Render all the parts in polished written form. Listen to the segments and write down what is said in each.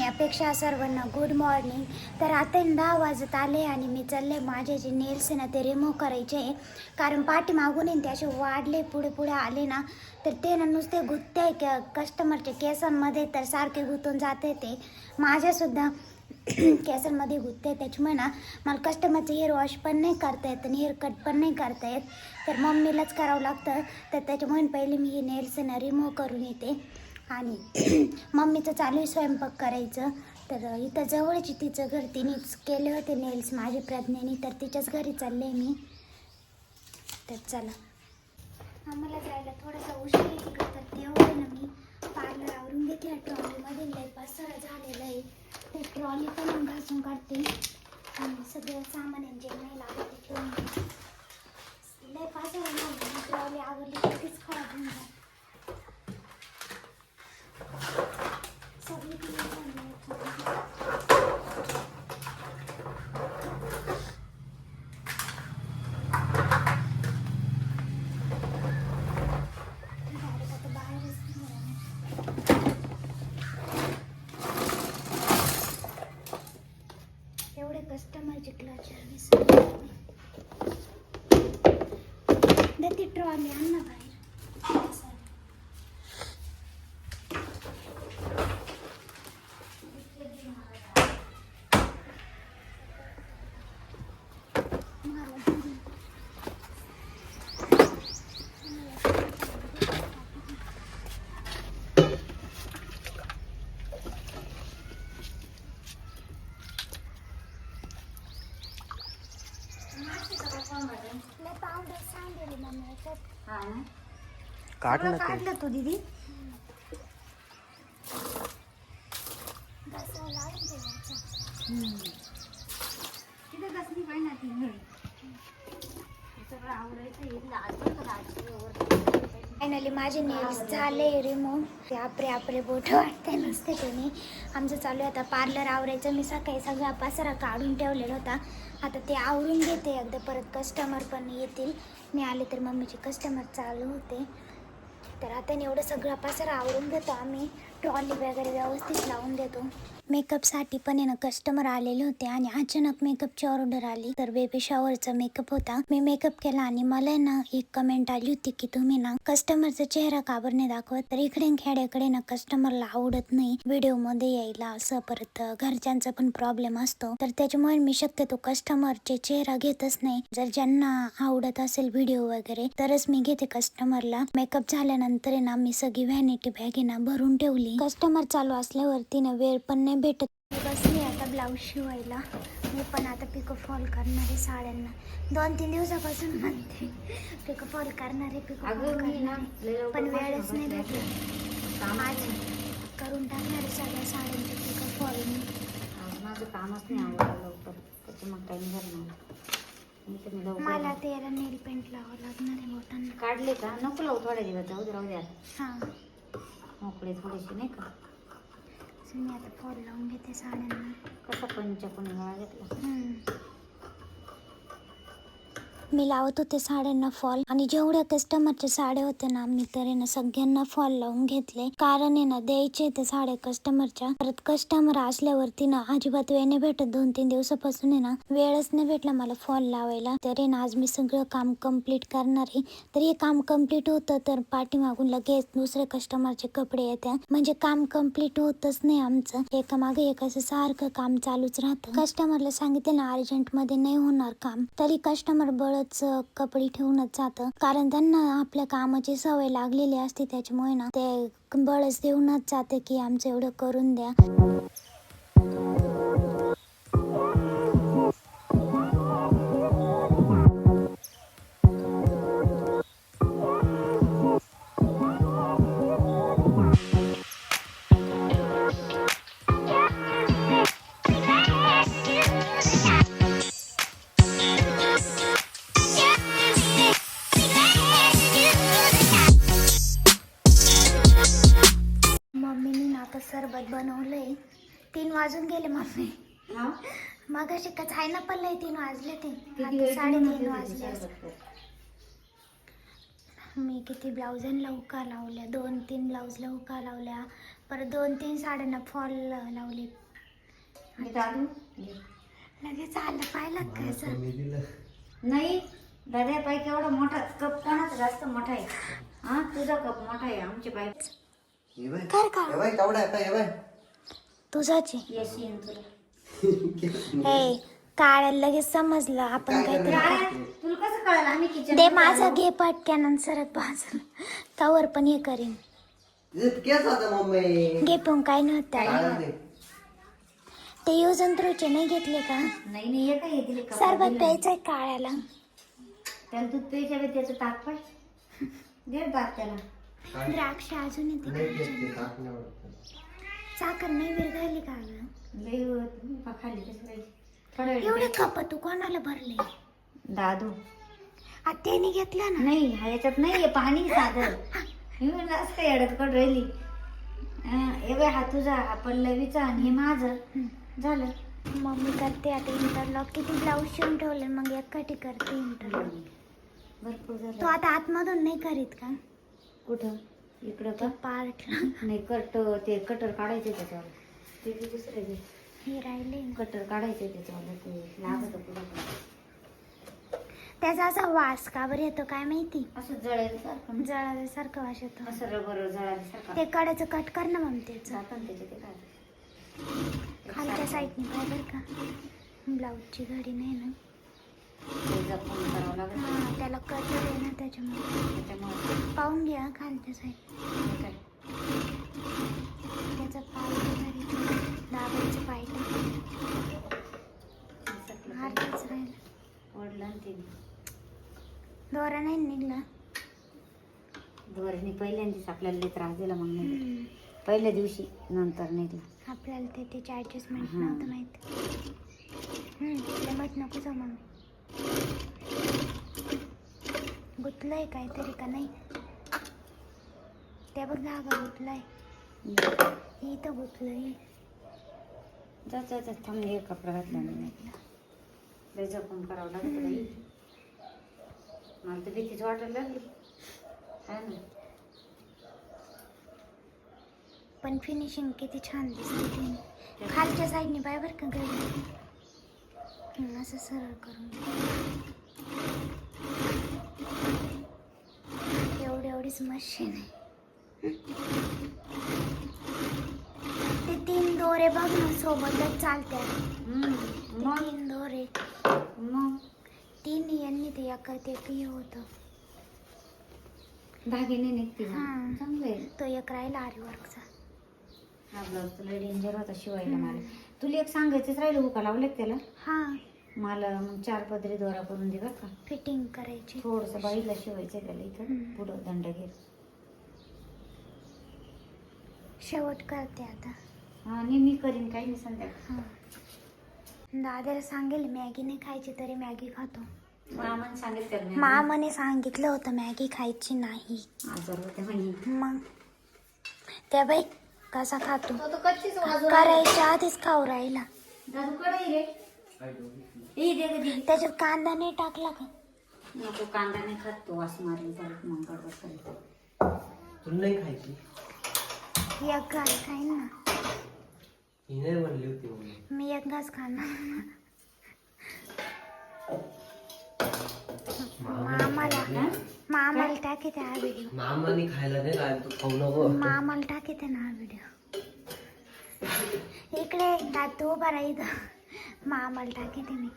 अपेक्षा सर्वांना good morning. तर आता 10 वाजत आले आणि मी चालले माझे जे नेल्स ना ते रिमूव्ह करायचे आहे. कारण पाठीमागून ते असे वाढले पुढे पुढे आले ना तर ते ना नुसते गुत्ते कस्टमरच्या केसांमध्ये तर सारखे गुंतून जाते. ते माझ्यासुद्धा केसांमध्ये गुत्ते. त्याच्यामुळे ना मला कस्टमरचं हेअर वॉश पण नाही करता येत आणि हेअर कट पण नाही करता येत. तर मम्मीलाच करावं लागतं. तर त्याच्यामुळे पहिले मी हे नेल्स ना रिमूव्ह करून येते. आणि मम्मीचं चालू आहे स्वयंपाक करायचं. तर इथं जवळची तिचं घर, तिनेच केले होते नेल्स माझी प्रज्ञेने, तर तिच्याच घरी चालले मी. तर चला, आम्हाला जायला थोडासा उशीर आहे तिकडं. तर तेवढं ना मी पार्लर आवरून घेते. ट्रॉलीमध्ये लय पसारा झालेला आहे. ते ट्रॉली पण घासून काढते आणि सगळं सामान जे नाही लागत ते ठेवून लय पसारा झाला. ट्रॉली आवरली कितीच खराब होऊन जाते. एवढे कस्टमरचे क्लच सर्व्हिस ती ट्रॉली आण ना बाहेर. काढलं तो दीदी. फायनली माझे नेल्स झाले रिमूव्ह. आपरे बोट वाटते नसते कोणी. आमचं चालू आहे आता पार्लर आवरायचं. मी सकाळी सगळा पसारा काढून ठेवलेला होता. आता ते आवरून घेते एकदा. परत कस्टमर पण येतील. मी आले तर मम्मीचे कस्टमर चालू होते. तर आता एवढं सगळा पसारा आवरून घेतो आम्ही. ट्रॉली वगैरे व्यवस्थित लावून देतो. मेकअपसाठी पण आहे ना कस्टमर आलेले होते आणि अचानक मेकअपची ऑर्डर आली. तर बेबी शॉवरचा मेकअप होता. मी मेकअप केला आणि मला ना एक कमेंट आली होती की तुम्ही ना कस्टमरचा चेहरा का बरं नाही दाखवत. तर इकडे खेड्याकडे ना कस्टमरला आवडत नाही व्हिडिओ मध्ये यायला असं. परत घरच्यांचा पण प्रॉब्लेम असतो. तर त्याच्यामुळे मी शक्यतो कस्टमरचे चेहरा घेतच नाही. जर ज्यांना आवडत असेल व्हिडिओ वगैरे तरच मी घेते कस्टमरला. मेकअप झाल्यानंतर आहे ना मी सगळी व्हॅनिटी बॅग ना भरून ठेवली. कस्टमर चालू असल्यावरती ना वेळ पण नाही भेटत. बसली आता ब्लाऊज शिवायला. मी पण आता पिको फॉल करणार आहे साड्यांना. 2-3 दिवसापासून म्हणते पिको फॉल करणार आहे, पिको फॉल करणार आहे, पण वेळच नाही भेटत. आज करून टाकणार आहे सगळ्या साड्यांचे पिको फॉल. माझं कामच नाही आवडलं लवकर, त्याचं मग टाईम झाला. मला ते याला नेल पेंट लावावं लागणार आहे बोटांना. काढले का? नको लावू, थोड्या दिवस राहू द्या. हां, मोकळे थोडेसे नाही का. मी आता फॉल लावून घेते साड्यांना. कसा पंचकोनी गळा घेतला. मी लावत होते साड्यांना फॉल आणि जेवढ्या कस्टमरच्या साड्या होत्या ना मी तर ना सगळ्यांना फॉल लावून घेतले. कारण आहे ना द्यायचे ते साड्या कस्टमरच्या. परत कस्टमर असल्यावरती ना अजिबात वेळ नाही भेटत. 2-3 दिवसापासून आहे ना वेळच नाही भेटला मला फॉल लावायला. तर आहे ना आज मी सगळं काम कम्प्लीट करणार आहे. तर हे काम कम्प्लीट होतं तर पाठीमागून लगेच दुसरे कस्टमरचे कपडे येतात. म्हणजे काम कम्प्लीट होतच नाही आमचं. एकामागे एक असं सारखं काम चालूच राहतं. कस्टमरला सांगितले ना अर्जंट मध्ये नाही होणार काम, तरी कस्टमर कपडे ठेवूनच जातं. कारण त्यांना आपल्या कामाची सवय लागलेली असते. त्याच्यामुळे ना ते बळच देऊनच जाते की आमचं एवढं करून द्या. सरबत बनवलंय. 3 वाजून गेले मम्मी. मगाशी का खायला पडलंय 3 वाजले. ते 3:30 वाजले. मी किती ब्लाउजांना उका लावल्या, 2-3 ब्लाऊजला उका लावल्या. परत 2-3 साड्यांना फॉल लावले. मी दादू घे. लगेच आलं पाहिलं कसं. नाही दादा पाय केवढा मोठा कप कोणाचा जास्त मोठा आहे. हा तुझा कप मोठा आहे आमचे पाय कर का तुझाच आहे. येस येईन तुला. हे काढायला लगेच समजलं आपण काहीतरी. काय तुला कसं कळलं आम्ही किचन दे माझं घे पटक्यानं सरक बाजूला तवर पण हे करीन. घे पण काय नव्हतं ते यूज अँड थ्रोचे नाही घेतले का? नाही नाही हे काय दिले का सरबत प्यायचंय काळ्याला. त्याला दूध प्यायच्या वेळी त्याचं ताक पाय दे ताक त्याला. द्राक्ष अजून येते साखर नाही विरघळली का गं? लई खाली कसं पाहिजे थोडं वेळ एवढे कप तू कोणाला भरले? दादू आत्याने घेतला ना. नाही ह्याच्यात नाही आहे पाणी साधं मी म्हणलं असं काय अडत कड राहिली. हे बाय हा तुझा हा पल्लवीचा आणि हे माझं झालं. मम्मी करते आता इंटरलॉक. किती ब्लाऊज शिवून ठेवले मग एकटी करते इंटरलॉक. भरपूर तो झालं. आता आतमधून नाही करीत का? कुठं इकडं का पार्ट नाही ते कटर काढायचे त्याच्यावर ते दुसरे हे राहिले ना. कटर काढायचे त्याच्यावर ते लागत पुढं त्याचा असा वास का बरं येतो काय माहिती. असं जळायसारखं जळाल्यासारखं वास येतो. असं रबर जळायसारखं ते कडाचं कट कर ना मग त्याचं जातं ना त्याचे ते काय खालच्या साईडने काय बरं का. ब्लाऊजची घडी नाही ना. ते जपून करावं लागेल हा त्याला कटर आहे ना त्याच्यामुळे त्याच्यामुळे पाहून घ्या खालच्या साईड. काय त्याचा पाय दाबायचं पाय अर्धच राहिलं. ओढलं ना तिने दोरा नाही निघला. दोऱ्याने पहिल्यांदाच आपल्याला लई त्रास दिला मग नाही पहिल्या दिवशी नंतर निघला. आपल्याला त्याचे ॲडजस्टमेंट हा. नव्हतं माहिती. लिमिट नको जाऊ मम्मी. गुतलंय काहीतरी का नाही? त्या बघ धागा गुतलाय. इथं गुतलंय. जा थांब हे कपडा घातला नाही लई जपून करावं लागत बाई. मला तर भीतीच वाटायला लागली है ना. पण फिनिशिंग किती छान दिसते तिने. खालच्या साईडने पाय बरं का घरी असं सरळ करून एवढीच मशीन आहे. ते 3 दोरे बघ ना सोबतच चालतात. मग 3 दोरे मग 3 यांनी ते एकत एक हे होतं. धागे निघते हा. चांगले. तो एक राहिला आरीवर्कचा. हा ब्लाऊज तुला डेंजर होता शिवायला मला. तुला एक सांगायचंच राहिलं हुका लावले त्याला. हा मला मग 4 पदरी दोरा करून दे बरं का. फिटिंग करायची. थोडंसं बाईला शिवायचं त्याला इथं पुढं दंड घे. शेवट करते आता. हा मी करीन काही नाही संध्याकाळ. हा दादाला सांगेल मॅगी नाही खायची तरी मॅगी खातो. मामाने सांगितलं मी मामाने सांगितलं होतं मॅगी खायची नाही. आजार होते म्हणे. मग त्या बाई कसा खातो. तो कच्चीच वाजू करायच्या आधीच खाऊ राहिला. दादू कढई रे ए दे दे दे. त्याच्यात कांदा नाही टाकला का? नको कांदा नाही खात तो वास मारली चालत मग गडबड करेल. तुला नाही खायची? एक घास खाईन ना. ही नाही म्हणली होती मम्मी. मी एक घास खाणार. मामाला टाकीते हा व्हिडिओ. मामाने खायला नाही काय तू खाऊ नको. मामाला टाकीते ना हा व्हिडिओ. इकडे दातू उभा राहील. मामाला टाकीते मी.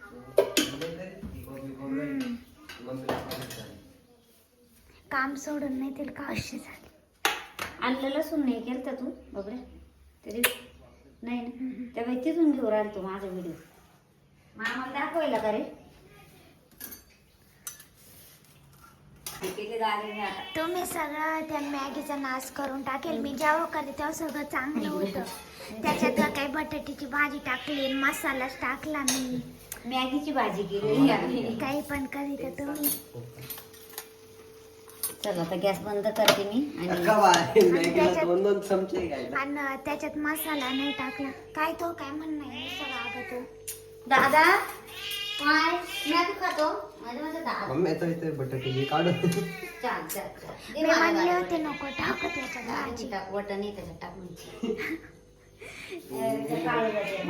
काम सोडून नाही तिला कावशी झाली. आणलं लसूण नाही केलं तर तू बघड्या तरी नाही ना त्या तिथून घेऊन राहिल तू माझा व्हिडिओ मामाला दाखवायला का रे. तुम्ही सगळं त्या मॅगीचा नाश करून टाकेल. मी जेव्हा करते तेव्हा सगळं चांगलं होतं. त्याच्यात काही बटाट्याची भाजी टाकली मसालाच टाकला मी. मॅगीची भाजी केली. काही पण करीत तुम्ही. चला आता गॅस बंद करते मी आणि दोन चमचे घ्यायला. आणि त्याच्यात मसाला नाही टाकला. काय तो काय म्हणणं आहे सगळं अगं तू. दादा काय मी आता खातो माझं माझं दात मम्मी आता इथे बटाटे घे काढ चाल चाल चाल दे मी मला म्हणले गाडी. होते नको टाकू त्याच्यात भाजी भाजी टाक वटण आहे त्याच्यात टाक म्हणजे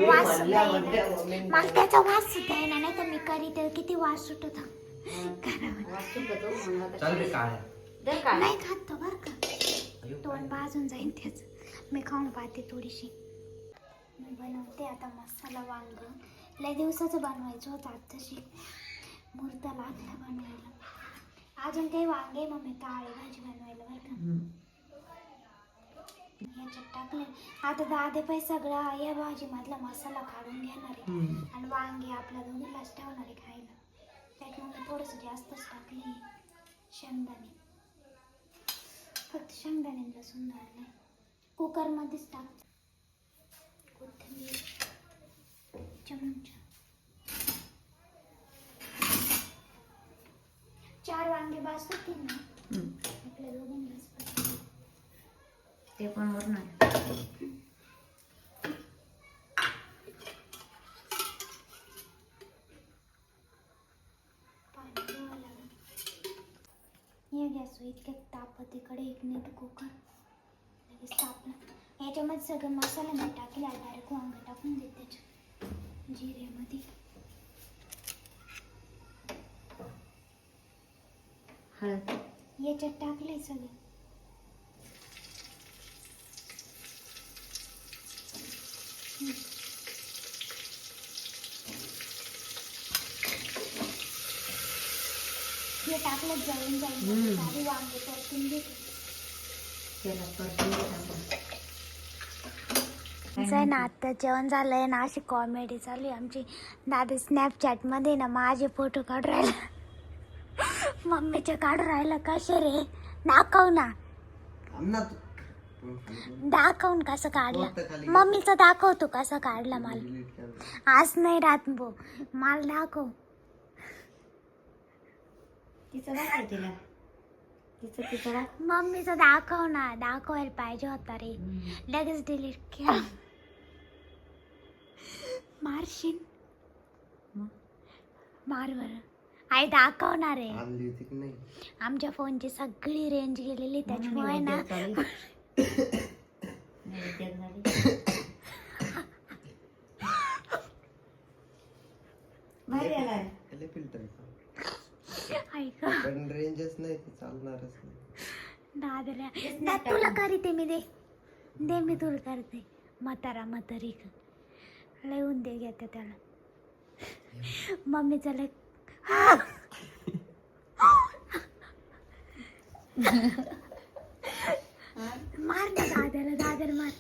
वास नाही ना. मला त्याचा वास सुद्धा आहे ना, नाही तर मी करी तर किती वास सुटत होता. चाल रे काढ्या नाही खात तो बरं का, तोंड भाजून जाईन त्याच. मी खाऊन पाहते थोडीशी. मी बनवते आता मसाला वांग. लय दिवसाचं बनवायचं होतं, आत्ताशी मुहूर्त लागला बनवायला. अजून काही वांगे मम्मी काळी भाजी बनवायला बरं का. याच्यात टाकले आता दादे पाय सगळा या भाजीमधला मसाला काढून घेणार आहे आणि वांगे आपल्या दोघीलाच ठेवणार आहे खायला. त्याच्यामुळे थोडंसं जास्तच टाकले शेंगदाणे, फक्त शेंगदाणे लसूण घालणे. कुकरमध्येच टाक. कोथिंबीर चमचा. 4 वांगे बास होतील ना आपल्या दोघींनाच. ते पण वरणार हे गॅस इतक्या तापत इकडे एक नीट कुकर लगेच तापलं. याच्यामध्ये सगळं मसाला मी टाकला, डायरेक्ट वांग टाकून देते त्याच्यात जिऱ्यामध्ये. हळद याच्यात टाकले सगळं. हे टाकलं जळून जाईल. सारी वांगे परतून घेते. त्याला परतून आहे ना, आता जेवण झालंय ना, अशी कॉमेडी चालू आहे आमची. दादा स्नॅपचॅट मध्ये ना माझे फोटो काढून राहिला, मम्मीचे काढून राहिला. कसे रे दाखव ना, दाखवून कसं काढला. मम्मीचा दाखवतो कसं काढला मला. आज नाही राहत भो, मला दाखव. तिचं दाखव तिला तिचं मम्मीचा दाखव ना, दाखवायला पाहिजे होता रे. लगेच डिलीट केला. मारशील मार बरं. आई दाखवणार आहे. आमच्या फोनची सगळी रेंज गेलेली त्याच्यामुळे ना. ऐक पण रेंजच नाही ते चालणारच नाही. दादऱ्या तुला करते मी. दे मी तुला करते. म्हातारा म्हातारी लिहून दे घेते त्याला. मम्मीचा लय मार ना दादाला. दादर मार.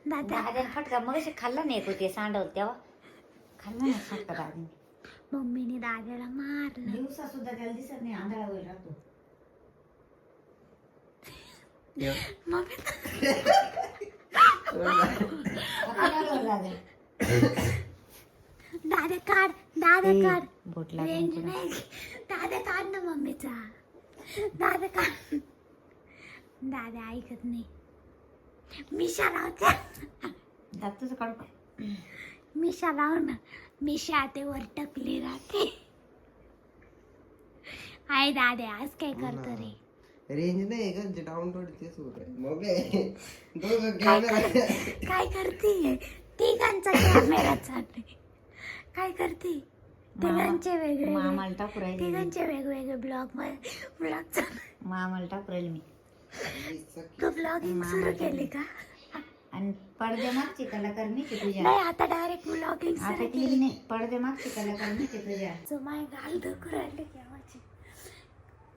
दादा फटका मग खाल्ला नाही होते सांडवल तेव्हा खाल्ला ना फटका दादा. मम्मीने दादाला मारलं. दिवसा सुद्धा त्याला दिसत नाही, आंधळा होईल राहतो. मम्मी दादा काढ. दादा काढ. बोट रेंज नाही. दादा काढ ना मम्मीचा. दादा काढ. दादा ऐकत नाही. मिशा लावते. दातच काढू. मिशा लाव ना. मिशा ते वर टकली राहते. आई दादा आज काय करतो रे. रेंज नाही का जे डाउनलोड तेच होत आहे. मग काय करते. तिघांचा कॅमेरा चालले. काय करते. तिघांचे वेगळे मामाला टाकू राहिले. तिघांचे वेगवेगळे ब्लॉग चालू. मामाला टाकू राहिले मी. तू ब्लॉगिंग सुरू केली का. आणि पडदे मागची कलाकार मीचे तुझ्या. नाही आता डायरेक्ट ब्लॉगिंग आता केली नाही. पडदे मागची कलाकार मीचे तुझ्या. जो माय गाल दुखू राहिली.